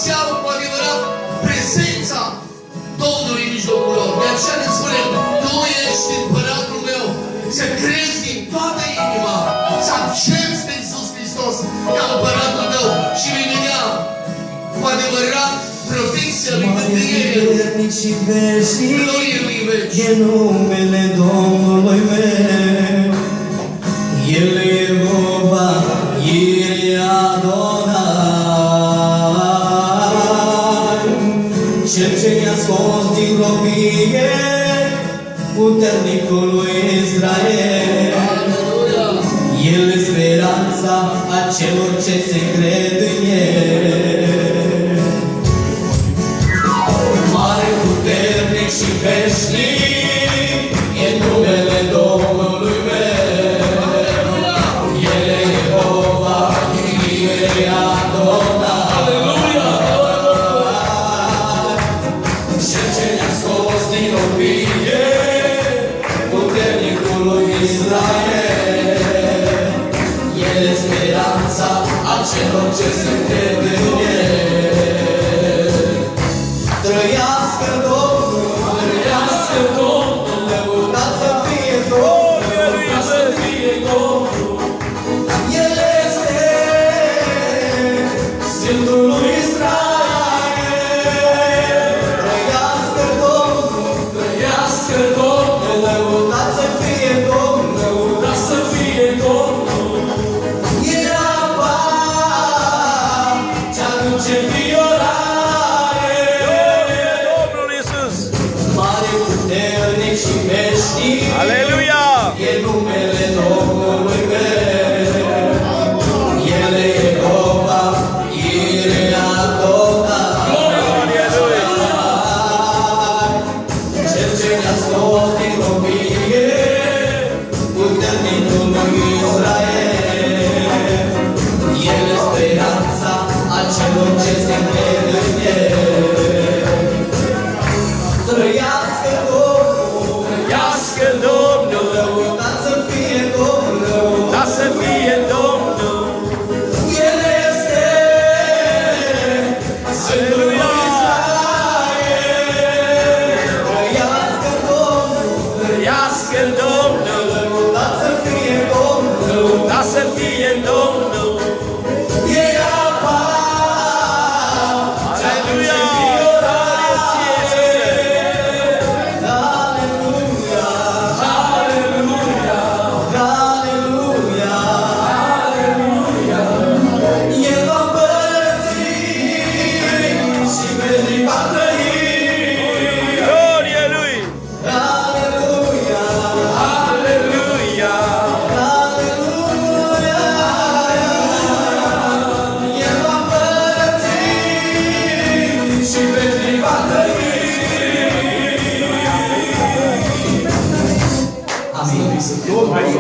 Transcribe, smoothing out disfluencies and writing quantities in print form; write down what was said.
simțeau cu adevărat prezența Domnului în mijlocul lor. De aceea ne spunem, Tu ești împăratul meu, să crezi din toată inima, să accepti pe Iisus Hristos ca împăratul tău și vei vedea cu adevărat protecția lui mântuirea. Glorie lui veci. E numele Domnului meu, El e Jehova, Yireh Adonai, Cel ce ne-a scos din robie, puternicul lui Israel. El e speranța acelor ce se cred în El. Mare, puternic și veșnic e numele Domnului meu. El e Jehova, Yireh Adonai, Cel ce ne-a scos din robie, puternicul lui Israel. El e speranța acelor ce se cred în El. Trăiască Domnul, trăiască Domnul, lăudat să fie Domnul, lăudat să fie Domnul. El este Sfântul lui Israel. Trăiască Domnul, trăiască Domnul, lăudat să fie Domnul, lăudat să fie Domnul. E apa ce aduce viorare. Domnul Iisus! Mare, puternic și veșnic Aleluia! e numele Domnului meu. El e Jehova, Yireh Adonai, Cel ce ne-a scos din robie, puternicul lui Israel. El e speranța acelor ce se cred în El. Trăiască Domnul, Trăiască Domnul! lăudat să fie Domnul, Lăudat să fie Domnul! El este Sfântul lui Israel. Trăiască Domnul, Trăiască Domnul! lăudat să fie Domnul. Lăudat să fie Domnul! E apa ce aduce viorare. Aleluia, aleluia, aleluia, aleluia. El va împărăți și veșnic va trăi. Glorie Lui! Aleluia, Aleluia! aleluia. El va împărăți și veșnic va trăi. Amin.